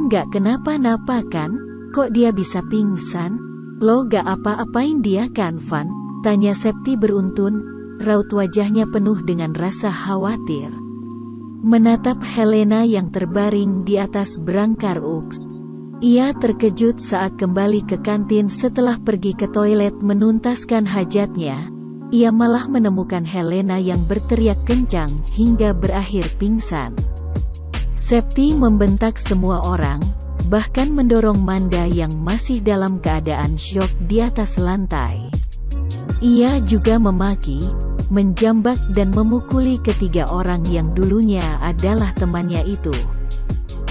Kamu gak kenapa-napa kan? Kok dia bisa pingsan? Lo gak apa-apain dia kan, Van? Tanya Septi beruntun, raut wajahnya penuh dengan rasa khawatir. Menatap Helena yang terbaring di atas berangkar UKS. Ia terkejut saat kembali ke kantin setelah pergi ke toilet menuntaskan hajatnya. Ia malah menemukan Helena yang berteriak kencang hingga berakhir pingsan. Septi membentak semua orang, bahkan mendorong Manda yang masih dalam keadaan syok di atas lantai. Ia juga memaki, menjambak dan memukuli ketiga orang yang dulunya adalah temannya itu.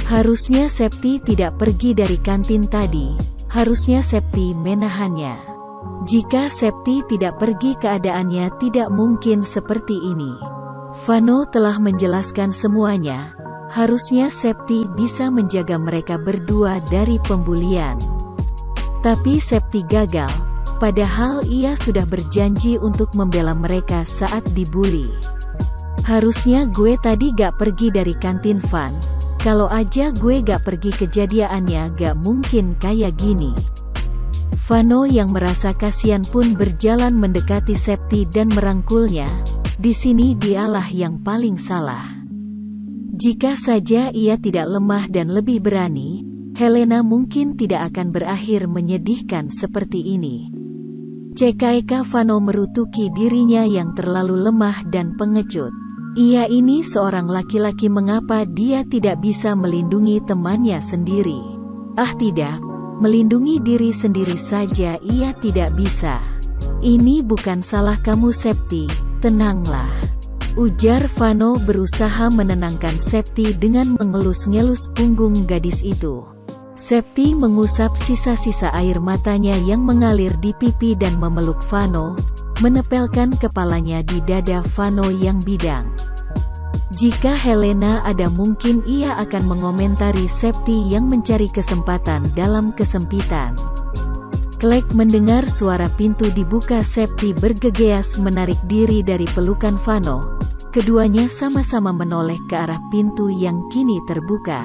Harusnya Septi tidak pergi dari kantin tadi, harusnya Septi menahannya. Jika Septi tidak pergi keadaannya tidak mungkin seperti ini. Vano telah menjelaskan semuanya, harusnya Septi bisa menjaga mereka berdua dari pembulian. Tapi Septi gagal, padahal ia sudah berjanji untuk membela mereka saat dibully. Harusnya gue tadi gak pergi dari kantin, Van. Kalau aja gue gak pergi kejadiannya gak mungkin kayak gini. Vano yang merasa kasihan pun berjalan mendekati Septi dan merangkulnya. Di sini dialah yang paling salah. Jika saja ia tidak lemah dan lebih berani, Helena mungkin tidak akan berakhir menyedihkan seperti ini. CKK Vano merutuki dirinya yang terlalu lemah dan pengecut. Ia ini seorang laki-laki, mengapa dia tidak bisa melindungi temannya sendiri? Ah tidak, melindungi diri sendiri saja ia tidak bisa. Ini bukan salah kamu Septi, tenanglah. Ujar Vano berusaha menenangkan Septi dengan mengelus-ngelus punggung gadis itu. Septi mengusap sisa-sisa air matanya yang mengalir di pipi dan memeluk Vano, menepelkan kepalanya di dada Vano yang bidang. Jika Helena ada mungkin ia akan mengomentari Septi yang mencari kesempatan dalam kesempitan. Klek, mendengar suara pintu dibuka. Septi bergegas menarik diri dari pelukan Vano. Keduanya sama-sama menoleh ke arah pintu yang kini terbuka.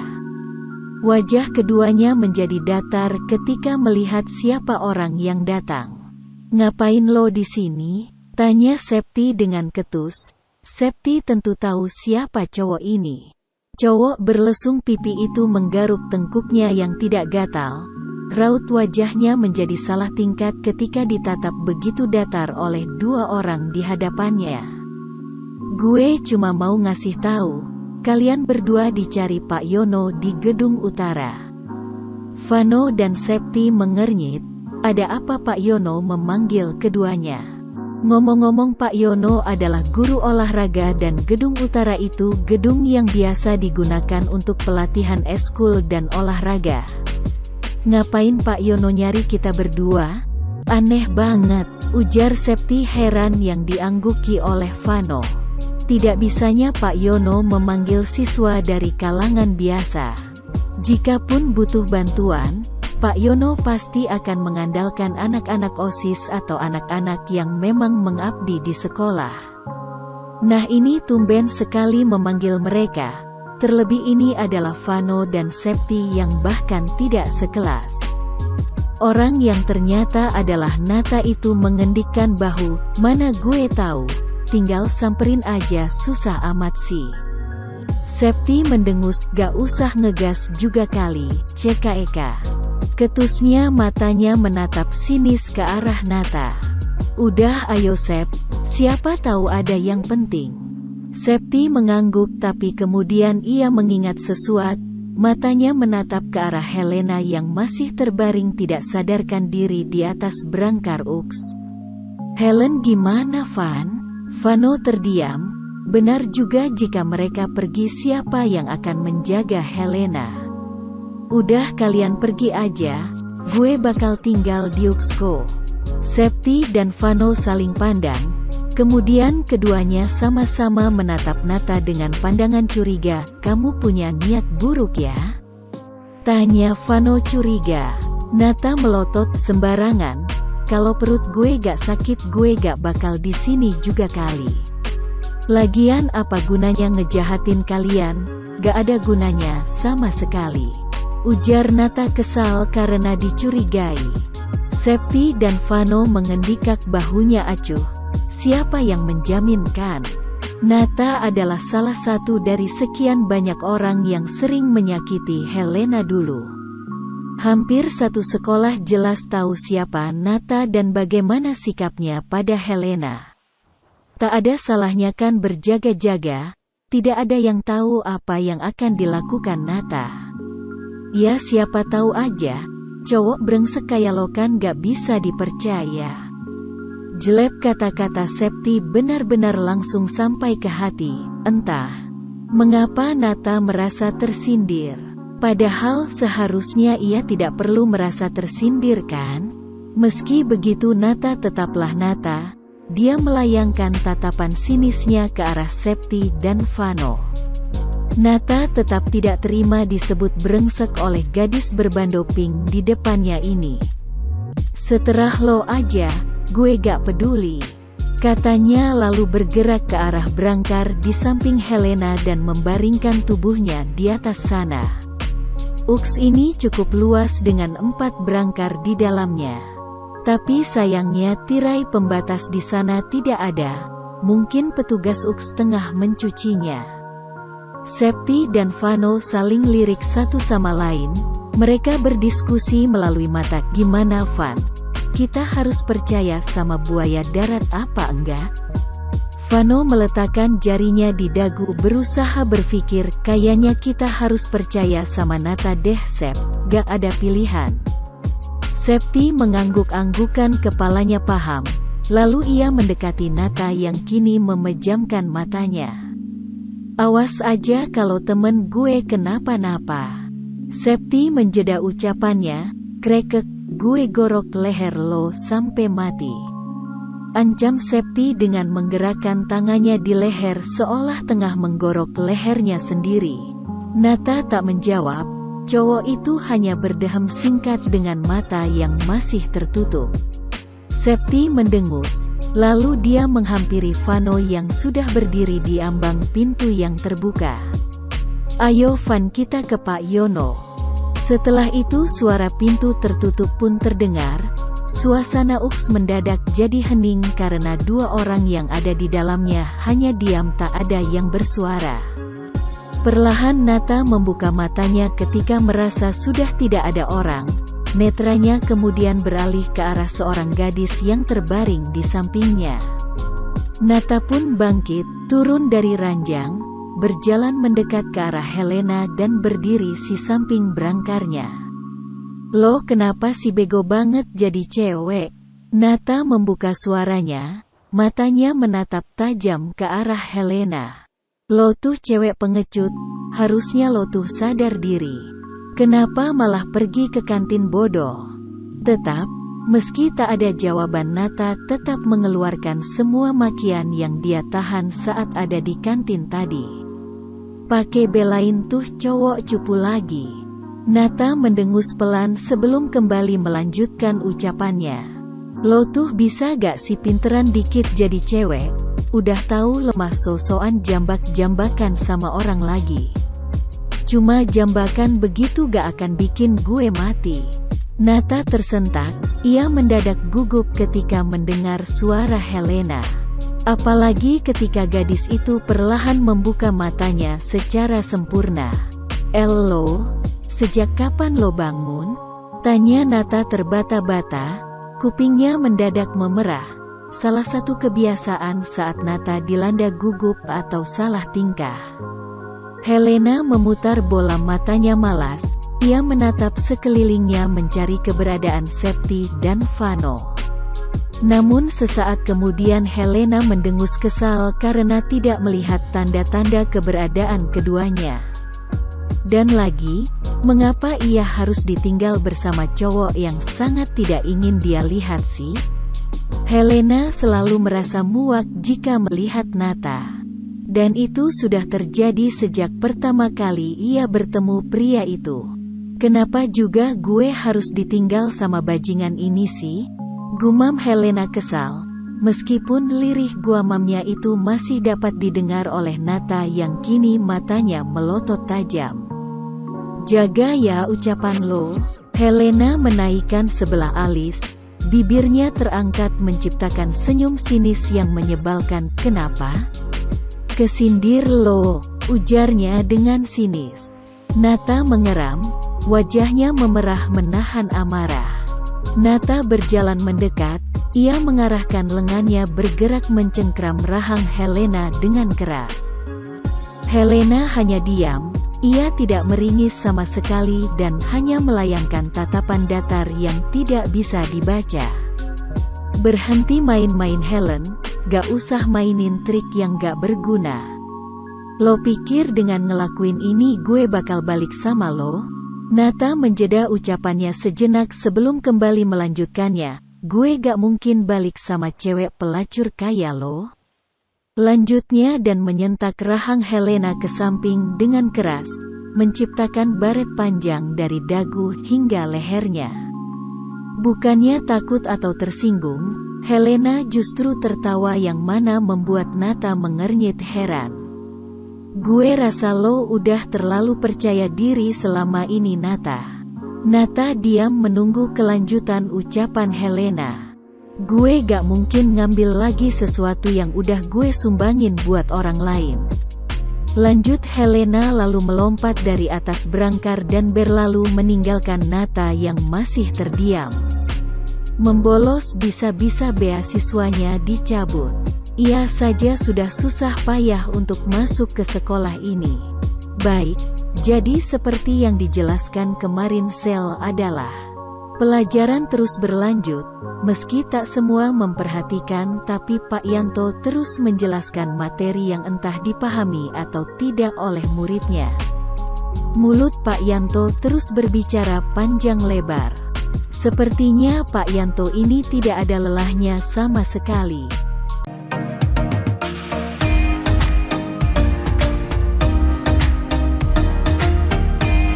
Wajah keduanya menjadi datar ketika melihat siapa orang yang datang. "Ngapain lo di sini?" tanya Septi dengan ketus. Septi tentu tahu siapa cowok ini. Cowok berlesung pipi itu menggaruk tengkuknya yang tidak gatal. Raut wajahnya menjadi salah tingkat ketika ditatap begitu datar oleh dua orang di hadapannya. "Gue cuma mau ngasih tahu, kalian berdua dicari Pak Yono di gedung utara." Vano dan Septi mengernyit. Ada apa Pak Yono memanggil keduanya? Ngomong-ngomong, Pak Yono adalah guru olahraga dan gedung utara itu gedung yang biasa digunakan untuk pelatihan eskul dan olahraga. Ngapain Pak Yono nyari kita berdua? Aneh banget, ujar Septi heran yang diangguki oleh Vano. Tidak bisanya Pak Yono memanggil siswa dari kalangan biasa. Jikapun butuh bantuan, Pak Yono pasti akan mengandalkan anak-anak OSIS atau anak-anak yang memang mengabdi di sekolah. Nah ini tumben sekali memanggil mereka. Terlebih ini adalah Vano dan Septi yang bahkan tidak sekelas. Orang yang ternyata adalah Nata itu mengendikkan bahu, "Mana gue tahu, tinggal samperin aja, susah amat sih." Septi mendengus, "Gak usah ngegas juga kali, CKK." Ketusnya matanya menatap sinis ke arah Nata. "Udah ayo Sep, siapa tahu ada yang penting." Septi mengangguk tapi kemudian ia mengingat sesuatu. Matanya menatap ke arah Helena yang masih terbaring tidak sadarkan diri di atas berangkar UKS. "Helen gimana Van?" Vano terdiam. Benar juga, jika mereka pergi siapa yang akan menjaga Helena? "Udah kalian pergi aja, gue bakal tinggal di UKSko." Septi dan Vano saling pandang, kemudian keduanya sama-sama menatap Nata dengan pandangan curiga. "Kamu punya niat buruk ya?" tanya Vano curiga. Nata melotot sembarangan. "Kalau perut gue gak sakit gue gak bakal di sini juga kali. Lagian apa gunanya ngejahatin kalian? Gak ada gunanya sama sekali." ujar Nata kesal karena dicurigai. Septi dan Vano mengendikak bahunya acuh. Siapa yang menjaminkan? Nata adalah salah satu dari sekian banyak orang yang sering menyakiti Helena dulu. Hampir satu sekolah jelas tahu siapa Nata dan bagaimana sikapnya pada Helena. Tak ada salahnya kan berjaga-jaga, tidak ada yang tahu apa yang akan dilakukan Nata. Ya siapa tahu aja, cowok brengsek kayak lo kan gak bisa dipercaya. Jelek kata-kata Septi benar-benar langsung sampai ke hati, entah mengapa Nata merasa tersindir. Padahal seharusnya ia tidak perlu merasa tersindir kan? Meski begitu Nata tetaplah Nata, dia melayangkan tatapan sinisnya ke arah Septi dan Vano. Nata tetap tidak terima disebut brengsek oleh gadis berbando pink di depannya ini. Seterah lo aja, gue gak peduli, katanya lalu bergerak ke arah brangkar di samping Helena dan membaringkan tubuhnya di atas sana. Uks ini cukup luas dengan 4 brangkar di dalamnya. Tapi sayangnya tirai pembatas di sana tidak ada, mungkin petugas Uks tengah mencucinya. Septi dan Vano saling lirik satu sama lain, mereka berdiskusi melalui mata. Gimana Van? Kita harus percaya sama buaya darat apa enggak? Vano meletakkan jarinya di dagu berusaha berpikir. Kayaknya kita harus percaya sama Nata deh Sep, gak ada pilihan. Septi mengangguk-anggukan kepalanya paham, lalu ia mendekati Nata yang kini memejamkan matanya. Awas aja kalau temen gue kenapa-napa. Septi menjeda ucapannya, krekek, gue gorok leher lo sampai mati. Ancam Septi dengan menggerakkan tangannya di leher seolah tengah menggorok lehernya sendiri. Nata tak menjawab, cowok itu hanya berdehem singkat dengan mata yang masih tertutup. Septi mendengus, lalu dia menghampiri Vano yang sudah berdiri di ambang pintu yang terbuka. Ayo Van kita ke Pak Yono. Setelah itu suara pintu tertutup pun terdengar. Suasana Uks mendadak jadi hening karena 2 orang yang ada di dalamnya hanya diam tak ada yang bersuara. Perlahan Nata membuka matanya ketika merasa sudah tidak ada orang. Netranya kemudian beralih ke arah seorang gadis yang terbaring di sampingnya. Nata pun bangkit, turun dari ranjang, berjalan mendekat ke arah Helena dan berdiri di samping brangkarnya. Lo kenapa sih bego banget jadi cewek? Nata membuka suaranya, matanya menatap tajam ke arah Helena. Lo tuh cewek pengecut, harusnya lo tuh sadar diri. Kenapa malah pergi ke kantin bodoh? Tetap, meski tak ada jawaban Nata tetap mengeluarkan semua makian yang dia tahan saat ada di kantin tadi. Pakai belain tuh cowok cupu lagi. Nata mendengus pelan sebelum kembali melanjutkan ucapannya. Lo tuh bisa gak sih pinteran dikit jadi cewek? Udah tahu lemah sosokan jambak-jambakan sama orang lagi. Cuma jambakan begitu gak akan bikin gue mati. Nata tersentak, ia mendadak gugup ketika mendengar suara Helena. Apalagi ketika gadis itu perlahan membuka matanya secara sempurna. Lo, sejak kapan lo bangun? Tanya Nata terbata-bata, kupingnya mendadak memerah. Salah satu kebiasaan saat Nata dilanda gugup atau salah tingkah. Helena memutar bola matanya malas, ia menatap sekelilingnya mencari keberadaan Septi dan Vano. Namun sesaat kemudian Helena mendengus kesal karena tidak melihat tanda-tanda keberadaan keduanya. Dan lagi, mengapa ia harus ditinggal bersama cowok yang sangat tidak ingin dia lihat sih? Helena selalu merasa muak jika melihat Nata. Dan itu sudah terjadi sejak pertama kali ia bertemu pria itu. Kenapa juga gue harus ditinggal sama bajingan ini sih? Gumam Helena kesal, meskipun lirih guamamnya itu masih dapat didengar oleh Nata yang kini matanya melotot tajam. Jaga ya ucapan lo. Helena menaikkan sebelah alis, bibirnya terangkat menciptakan senyum sinis yang menyebalkan. Kenapa? Kesindir lo, ujarnya dengan sinis. Nata mengeram, wajahnya memerah menahan amarah. Nata berjalan mendekat, ia mengarahkan lengannya bergerak mencengkram rahang Helena dengan keras. Helena hanya diam. Ia tidak meringis sama sekali dan hanya melayangkan tatapan datar yang tidak bisa dibaca. Berhenti main-main Helen, gak usah mainin trik yang gak berguna. Lo pikir dengan ngelakuin ini gue bakal balik sama lo? Nata menjeda ucapannya sejenak sebelum kembali melanjutkannya. Gue gak mungkin balik sama cewek pelacur kaya lo. Lanjutnya dan menyentak rahang Helena ke samping dengan keras, menciptakan baret panjang dari dagu hingga lehernya. Bukannya takut atau tersinggung, Helena justru tertawa yang mana membuat Nata mengernyit heran. Gue rasa lo udah terlalu percaya diri selama ini Nata. Nata diam menunggu kelanjutan ucapan Helena. Gue gak mungkin ngambil lagi sesuatu yang udah gue sumbangin buat orang lain. Lanjut Helena lalu melompat dari atas berangkar dan berlalu meninggalkan Nata yang masih terdiam. Membolos bisa-bisa beasiswanya dicabut. Ia saja sudah susah payah untuk masuk ke sekolah ini. Baik, jadi seperti yang dijelaskan kemarin Sel adalah pelajaran terus berlanjut. Meski tak semua memperhatikan, tapi Pak Yanto terus menjelaskan materi yang entah dipahami atau tidak oleh muridnya. Mulut Pak Yanto terus berbicara panjang lebar. Sepertinya Pak Yanto ini tidak ada lelahnya sama sekali.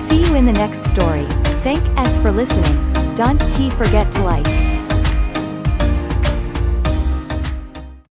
See you in the next story. Thank us for listening. Don't forget to like,